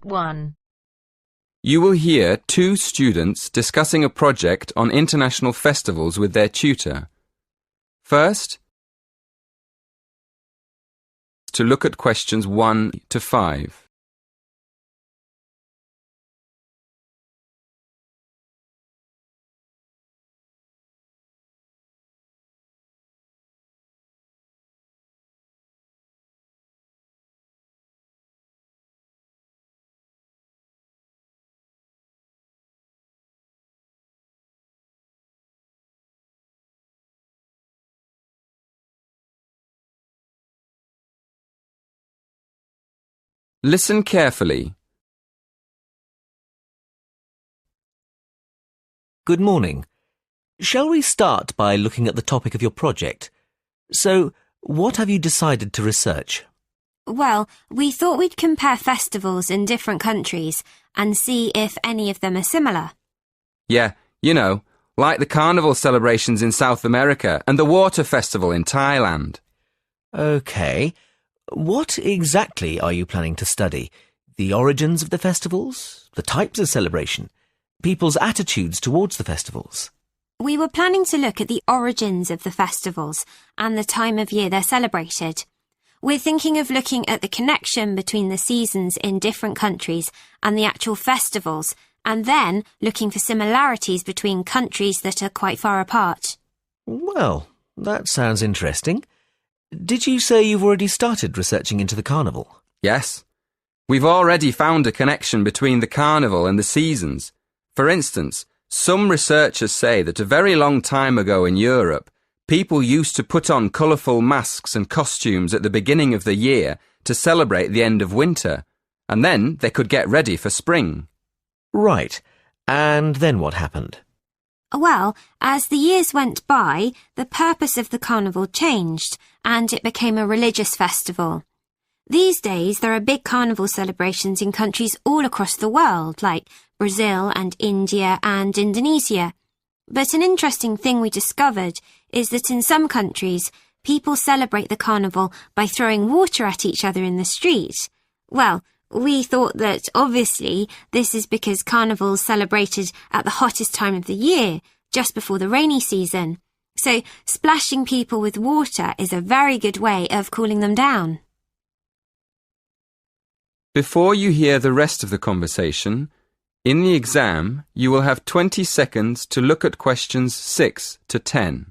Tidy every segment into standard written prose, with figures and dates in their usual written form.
Part 1. You will hear two students discussing a project on international festivals with their tutor. First, to look at questions 1 to 5. Listen carefully. Good morning. Shall we start by looking at the topic of your project? So, what have you decided to research? Well, we thought we'd compare festivals in different countries and see if any of them are similar. Yeah, like the carnival celebrations in South America and the water festival in Thailand. OK. What exactly are you planning to study? The origins of the festivals? The types of celebration? People's attitudes towards the festivals? We were planning to look at the origins of the festivals and the time of year they're celebrated. We're thinking of looking at the connection between the seasons in different countries and the actual festivals, and then looking for similarities between countries that are quite far apart. Well, that sounds interesting. Did you say you've already started researching into the carnival? Yes. We've already found a connection between the carnival and the seasons. For instance, some researchers say that a very long time ago in Europe, people used to put on colourful masks and costumes at the beginning of the year to celebrate the end of winter, and then they could get ready for spring. Right. And then what happened? Well, as the years went by, the purpose of the carnival changed and it became a religious festival. These days, there are big carnival celebrations in countries all across the world, like Brazil and India and Indonesia. But an interesting thing we discovered is that in some countries, people celebrate the carnival by throwing water at each other in the street. Well, we thought that obviously this is because carnival's celebrated at the hottest time of the year, just before the rainy season. So splashing people with water is a very good way of cooling them down. Before you hear the rest of the conversation, in the exam you will have 20 seconds to look at questions 6 to 10.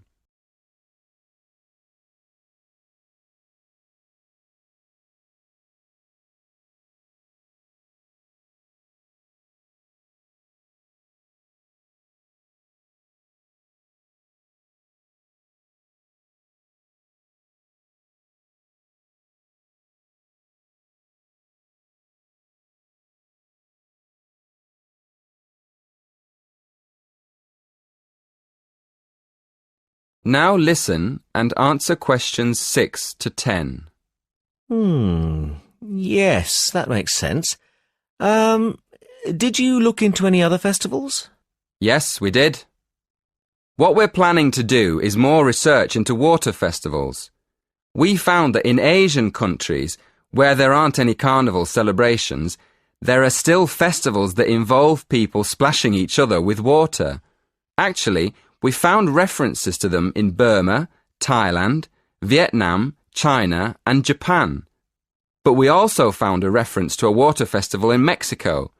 Now listen and answer questions 6 to 10. Yes, that makes sense. Did you look into any other festivals? Yes, we did. What we're planning to do is more research into water festivals. We found that in Asian countries, where there aren't any carnival celebrations, there are still festivals that involve people splashing each other with water. Actually, we found references to them in Burma, Thailand, Vietnam, China and Japan. But we also found a reference to a water festival in Mexico.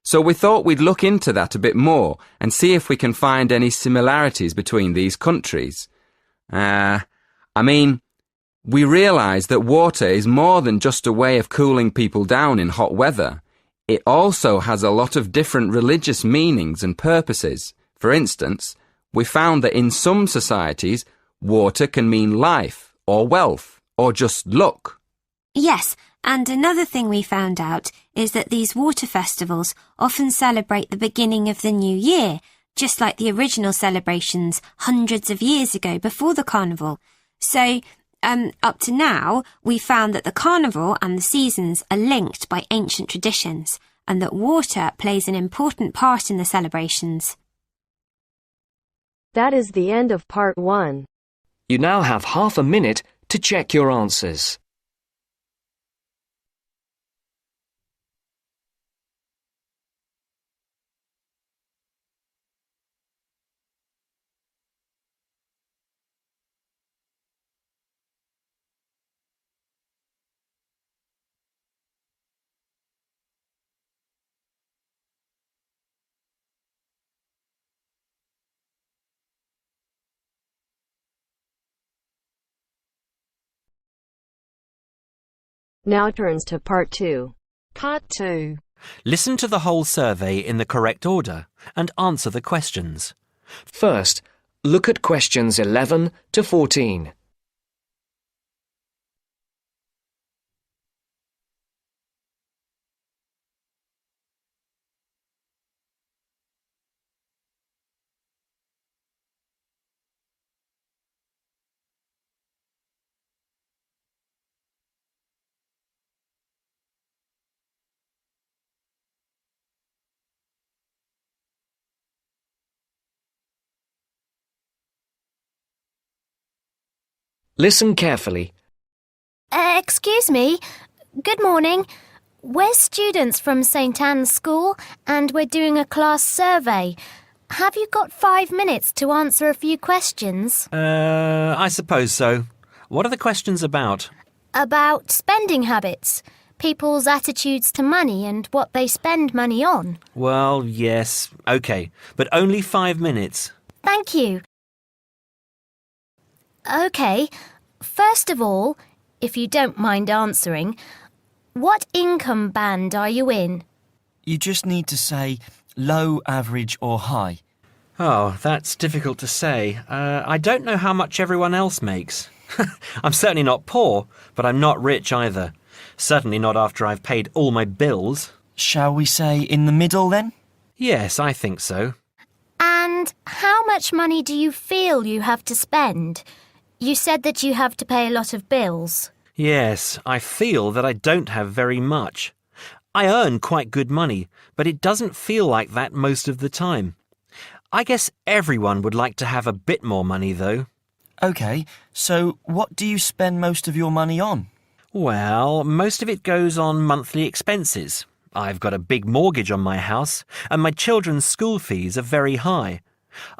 So we thought we'd look into that a bit more and see if we can find any similarities between these countries. We realised that water is more than just a way of cooling people down in hot weather. It also has a lot of different religious meanings and purposes. For instance, we found that in some societies, water can mean life or wealth or just luck. Yes, and another thing we found out is that these water festivals often celebrate the beginning of the new year, just like the original celebrations hundreds of years ago before the carnival. So, up to now, we found that the carnival and the seasons are linked by ancient traditions, and that water plays an important part in the celebrations. That is the end of part 1. You now have half a minute to check your answers. Now turns to Part 2. Part 2. Listen to the whole survey in the correct order and answer the questions. First, look at questions 11 to 14. Listen carefully. Excuse me. Good morning. We're students from St. Anne's School and we're doing a class survey. Have you got 5 minutes to answer a few questions? I suppose so. What are the questions about? About spending habits, people's attitudes to money and what they spend money on. Well, yes, OK, but only 5 minutes. Thank you. OK, first of all, if you don't mind answering, what income band are you in? You just need to say low, average or high. Oh, that's difficult to say. I don't know how much everyone else makes. I'm certainly not poor, but I'm not rich either. Certainly not after I've paid all my bills. Shall we say in the middle then? Yes, I think so. And how much money do you feel you have to spend? You said that you have to pay a lot of bills. Yes, I feel that I don't have very much. I earn quite good money, but it doesn't feel like that most of the time. I guess everyone would like to have a bit more money, though. OK, so what do you spend most of your money on? Well, most of it goes on monthly expenses. I've got a big mortgage on my house, and my children's school fees are very high.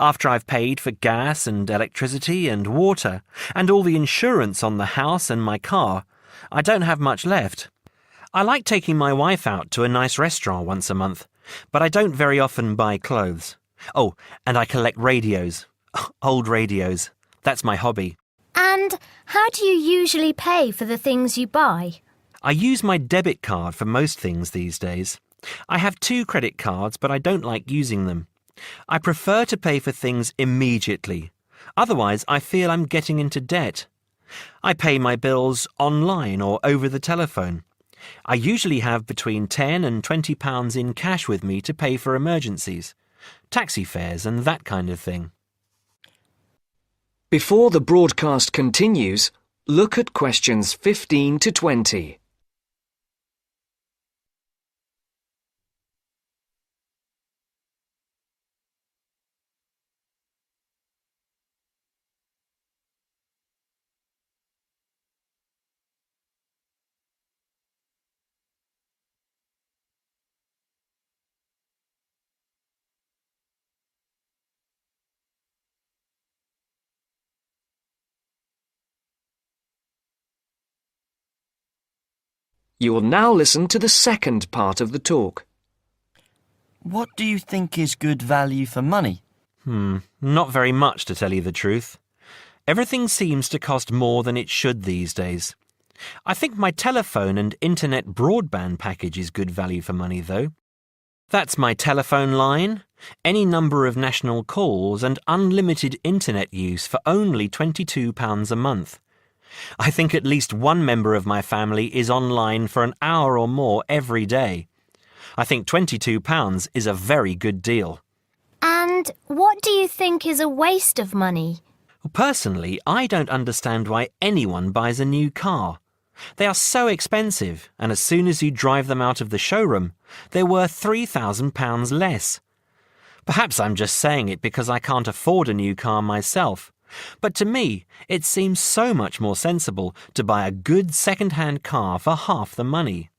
After I've paid for gas and electricity and water, and all the insurance on the house and my car, I don't have much left. I like taking my wife out to a nice restaurant once a month, but I don't very often buy clothes. Oh, and I collect radios. Old radios. That's my hobby. And how do you usually pay for the things you buy? I use my debit card for most things these days. I have 2 credit cards, but I don't like using them. I prefer to pay for things immediately. Otherwise, I feel I'm getting into debt. I pay my bills online or over the telephone. I usually have between £10 and £20 in cash with me to pay for emergencies, taxi fares and that kind of thing. Before the broadcast continues, look at questions 15 to 20. You will now listen to the second part of the talk. What do you think is good value for money? Not very much, to tell you the truth. Everything seems to cost more than it should these days. I think my telephone and internet broadband package is good value for money, though. That's my telephone line, any number of national calls and unlimited internet use for only £22 a month. I think at least one member of my family is online for an hour or more every day. I think £22 is a very good deal. And what do you think is a waste of money? Personally, I don't understand why anyone buys a new car. They are so expensive, and as soon as you drive them out of the showroom, they're worth £3,000 less. Perhaps I'm just saying it because I can't afford a new car myself. But to me, it seems so much more sensible to buy a good second-hand car for half the money.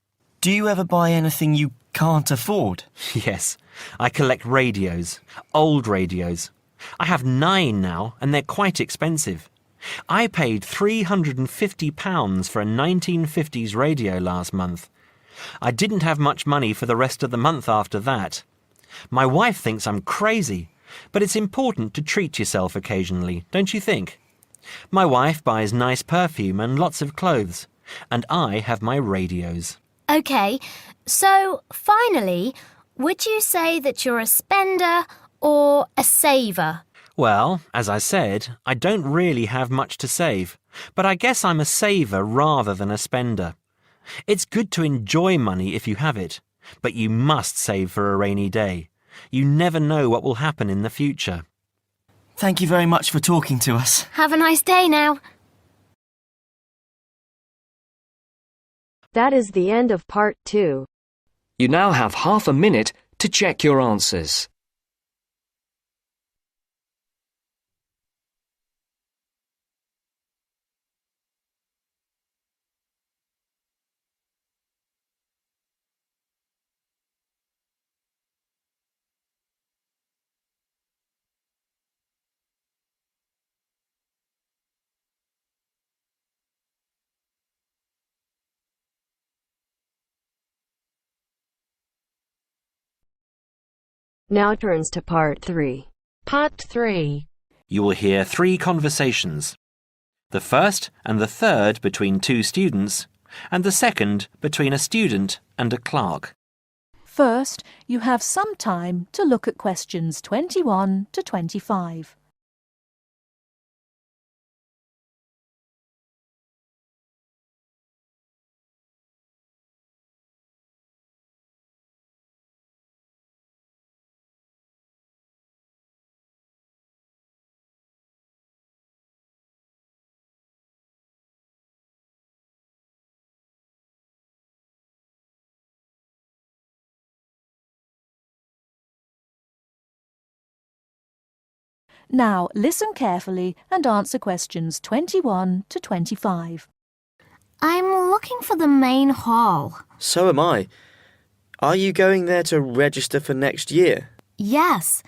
Do you ever buy anything you can't afford? Yes, I collect radios, old radios. I have 9 now, and they're quite expensive. I paid £350 for a 1950s radio last month. I didn't have much money for the rest of the month after that. My wife thinks I'm crazy. But it's important to treat yourself occasionally, don't you think? My wife buys nice perfume and lots of clothes, and I have my radios. OK, so finally, would you say that you're a spender or a saver? Well, as I said, I don't really have much to save, but I guess I'm a saver rather than a spender. It's good to enjoy money if you have it, but you must save for a rainy day. You never know what will happen in the future. Thank you very much for talking to us. Have a nice day now. That is the end of part 2. You now have half a minute to check your answers. Now turns to part 3. Part 3. You will hear 3 conversations. The first and the third between 2 students, and the second between a student and a clerk. First, you have some time to look at questions 21 to 25. Now, listen carefully and answer questions 21 to 25. I'm looking for the main hall. So am I. Are you going there to register for next year? Yes,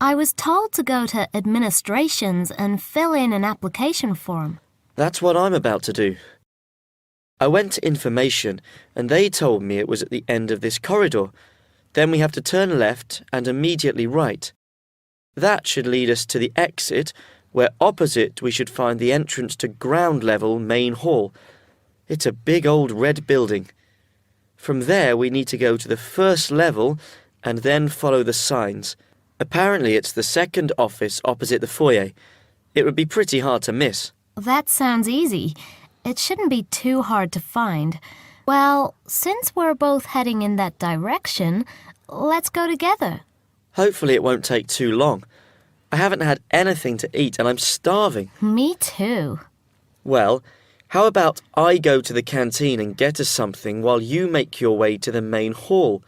I was told to go to administrations and fill in an application form. That's what I'm about to do. I went to information and they told me it was at the end of this corridor. Then we have to turn left and immediately right. That should lead us to the exit, where opposite we should find the entrance to ground level main hall. It's a big old red building. From there we need to go to the first level and then follow the signs. Apparently it's the second office opposite the foyer. It would be pretty hard to miss. That sounds easy. It shouldn't be too hard to find. Well, since we're both heading in that direction, let's go together. Hopefully it won't take too long. I haven't had anything to eat and I'm starving. Me too. Well, how about I go to the canteen and get us something while you make your way to the main hall?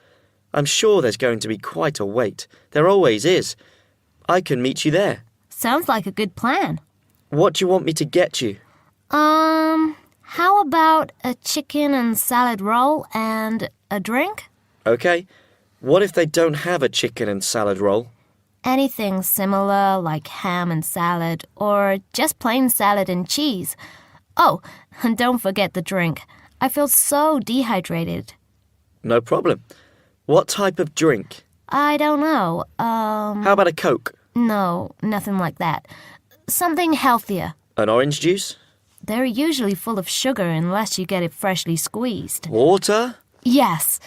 I'm sure there's going to be quite a wait. There always is. I can meet you there. Sounds like a good plan. What do you want me to get you? How about a chicken and salad roll and a drink? Okay. What if they don't have a chicken and salad roll? Anything similar, like ham and salad, or just plain salad and cheese. Oh, and don't forget the drink. I feel so dehydrated. No problem. What type of drink? I don't know. How about a Coke? No, nothing like that. Something healthier. An orange juice? They're usually full of sugar unless you get it freshly squeezed. Water? Yes,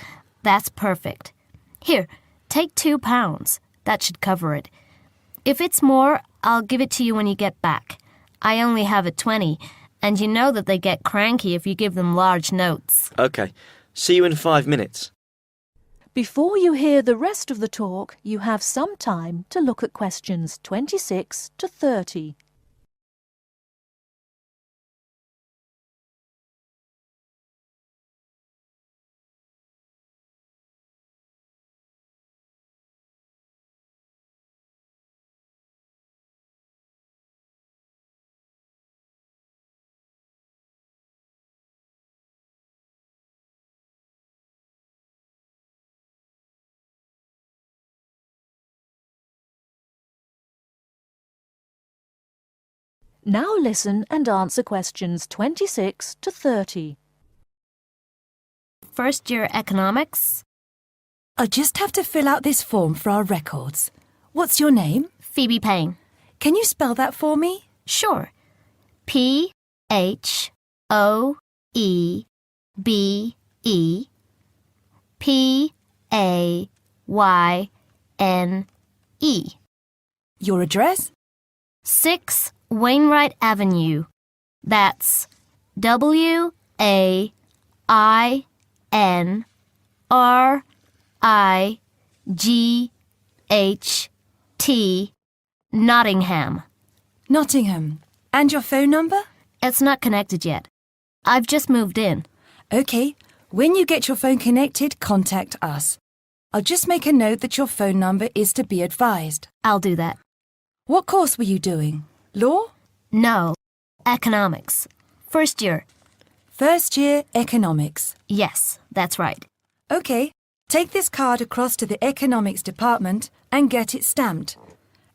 that's perfect. Here, take £2. That should cover it. If it's more, I'll give it to you when you get back. I only have a 20, and you know that they get cranky if you give them large notes. Okay. See you in 5 minutes. Before you hear the rest of the talk, you have some time to look at questions 26 to 30. Now listen and answer questions 26 to 30. First year economics. I just have to fill out this form for our records. What's your name? Phoebe Payne. Can you spell that for me? Sure. E B E P A Y N E. Your address? 6 Wainwright Avenue. That's WAINRIGHT, Nottingham. Nottingham. And your phone number? It's not connected yet. I've just moved in. OK. When you get your phone connected, contact us. I'll just make a note that your phone number is to be advised. I'll do that. What course were you doing? Law? No, economics. First year. First year economics. Yes, that's right. OK. Take this card across to the economics department and get it stamped.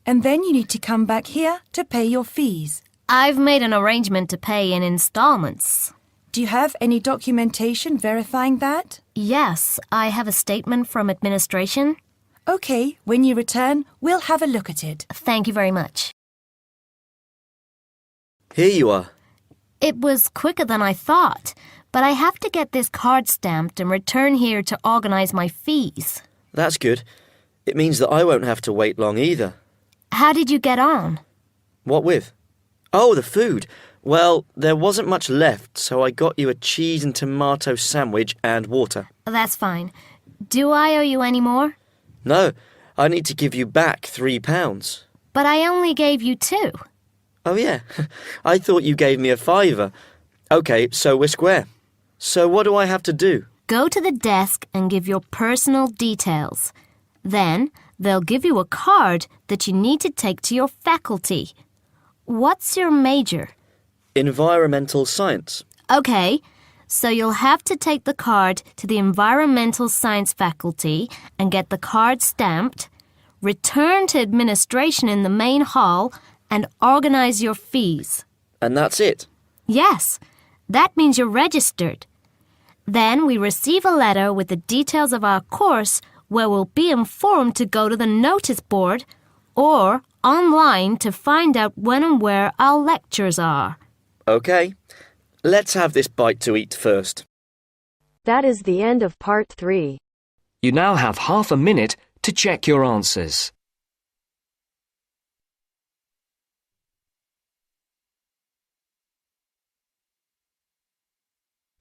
And then you need to come back here to pay your fees. I've made an arrangement to pay in installments. Do you have any documentation verifying that? Yes, I have a statement from administration. OK, when you return, we'll have a look at it. Thank you very much. Here you are. It was quicker than I thought, but I have to get this card stamped and return here to organize my fees. That's good. It means that I won't have to wait long either. How did you get on? What with? Oh, the food. Well, there wasn't much left, so I got you a cheese and tomato sandwich and water. That's fine. Do I owe you any more? No, I need to give you back £3. But I only gave you 2. Oh, yeah. I thought you gave me a £5. OK, so we're square. So what do I have to do? Go to the desk and give your personal details. Then they'll give you a card that you need to take to your faculty. What's your major? Environmental science. OK, so you'll have to take the card to the environmental science faculty and get the card stamped, return to administration in the main hall, and organize your fees. And that's it? Yes, that means you're registered. Then we receive a letter with the details of our course where we'll be informed to go to the notice board or online to find out when and where our lectures are. OK. Let's have this bite to eat first. That is the end of part 3. You now have half a minute to check your answers.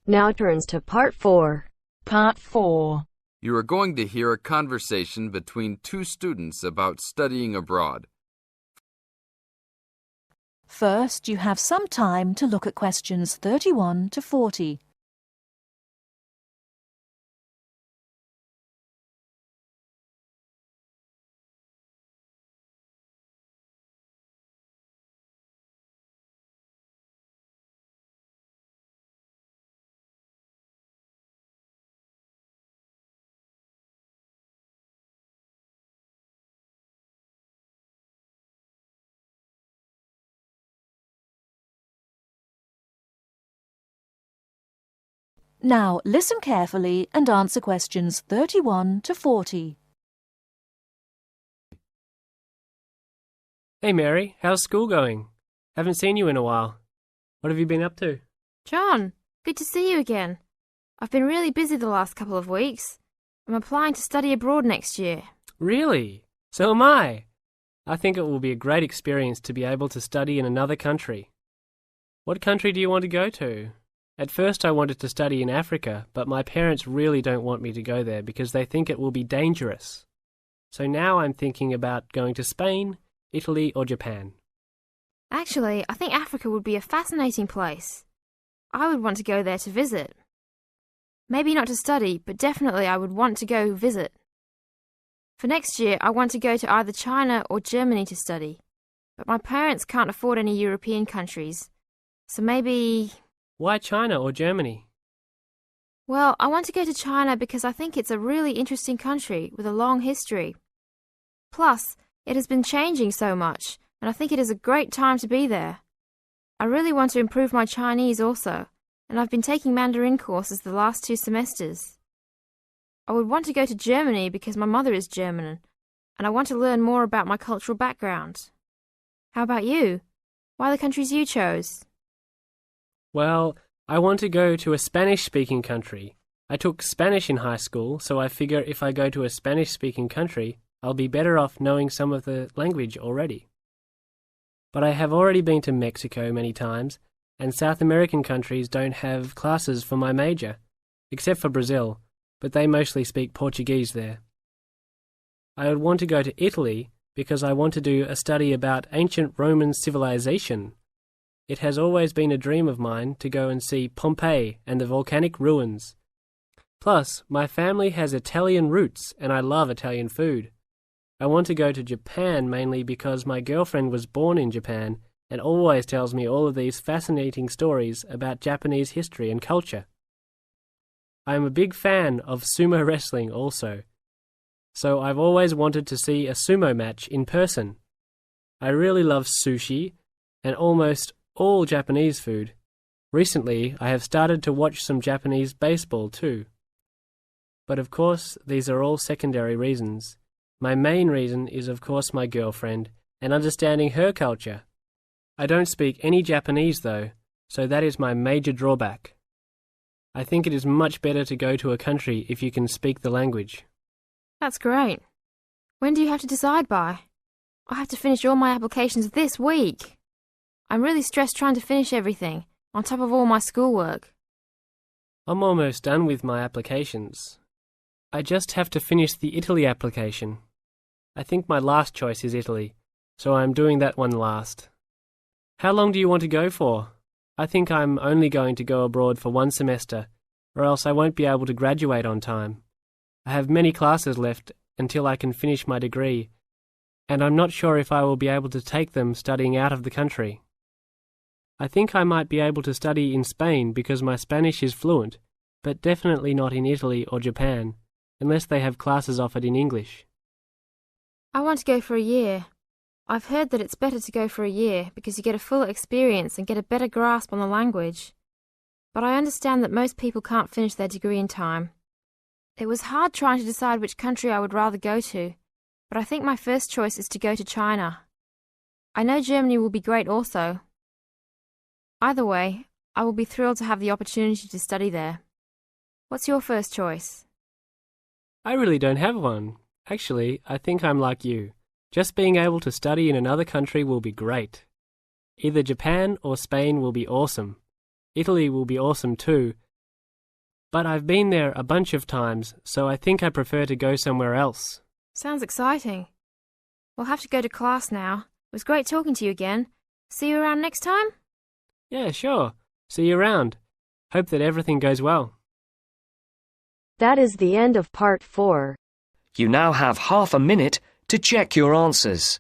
Now turns to part 4. Part 4. You are going to hear a conversation between 2 students about studying abroad. First, you have some time to look at questions 31 to 40. Now, listen carefully and answer questions 31 to 40. Hey Mary, how's school going? Haven't seen you in a while. What have you been up to? John, good to see you again. I've been really busy the last couple of weeks. I'm applying to study abroad next year. Really? So am I. I think it will be a great experience to be able to study in another country. What country do you want to go to? At first I wanted to study in Africa, but my parents really don't want me to go there because they think it will be dangerous. So now I'm thinking about going to Spain, Italy or Japan. Actually, I think Africa would be a fascinating place. I would want to go there to visit. Maybe not to study, but definitely I would want to go visit. For next year, I want to go to either China or Germany to study. But my parents can't afford any European countries. So maybe... Why China or Germany? Well, I want to go to China because I think it's a really interesting country with a long history. Plus, it has been changing so much, and I think it is a great time to be there. I really want to improve my Chinese also, and I've been taking Mandarin courses the last 2 semesters. I would want to go to Germany because my mother is German, and I want to learn more about my cultural background. How about you? Why the countries you chose? Well, I want to go to a Spanish-speaking country. I took Spanish in high school, so I figure if I go to a Spanish-speaking country, I'll be better off knowing some of the language already. But I have already been to Mexico many times, and South American countries don't have classes for my major, except for Brazil, but they mostly speak Portuguese there. I would want to go to Italy because I want to do a study about ancient Roman civilization. It has always been a dream of mine to go and see Pompeii and the volcanic ruins. Plus, my family has Italian roots and I love Italian food. I want to go to Japan mainly because my girlfriend was born in Japan and always tells me all of these fascinating stories about Japanese history and culture. I am a big fan of sumo wrestling also, so I've always wanted to see a sumo match in person. I really love sushi and almost all Japanese food. Recently, I have started to watch some Japanese baseball too. But of course, these are all secondary reasons. My main reason is of course my girlfriend and understanding her culture. I don't speak any Japanese though, so that is my major drawback. I think it is much better to go to a country if you can speak the language. That's great. When do you have to decide by? I have to finish all my applications this week. I'm really stressed trying to finish everything, on top of all my schoolwork. I'm almost done with my applications. I just have to finish the Italy application. I think my last choice is Italy, so I'm doing that one last. How long do you want to go for? I think I'm only going to go abroad for 1 semester, or else I won't be able to graduate on time. I have many classes left until I can finish my degree, and I'm not sure if I will be able to take them studying out of the country. I think I might be able to study in Spain because my Spanish is fluent, but definitely not in Italy or Japan, unless they have classes offered in English. I want to go for a year. I've heard that it's better to go for a year because you get a fuller experience and get a better grasp on the language. But I understand that most people can't finish their degree in time. It was hard trying to decide which country I would rather go to, but I think my first choice is to go to China. I know Germany will be great also. Either way, I will be thrilled to have the opportunity to study there. What's your first choice? I really don't have one. Actually, I think I'm like you. Just being able to study in another country will be great. Either Japan or Spain will be awesome. Italy will be awesome too. But I've been there a bunch of times, so I think I prefer to go somewhere else. Sounds exciting. We'll have to go to class now. It was great talking to you again. See you around next time? Yeah, sure. See you around. Hope that everything goes well. That is the end of part 4. You now have half a minute to check your answers.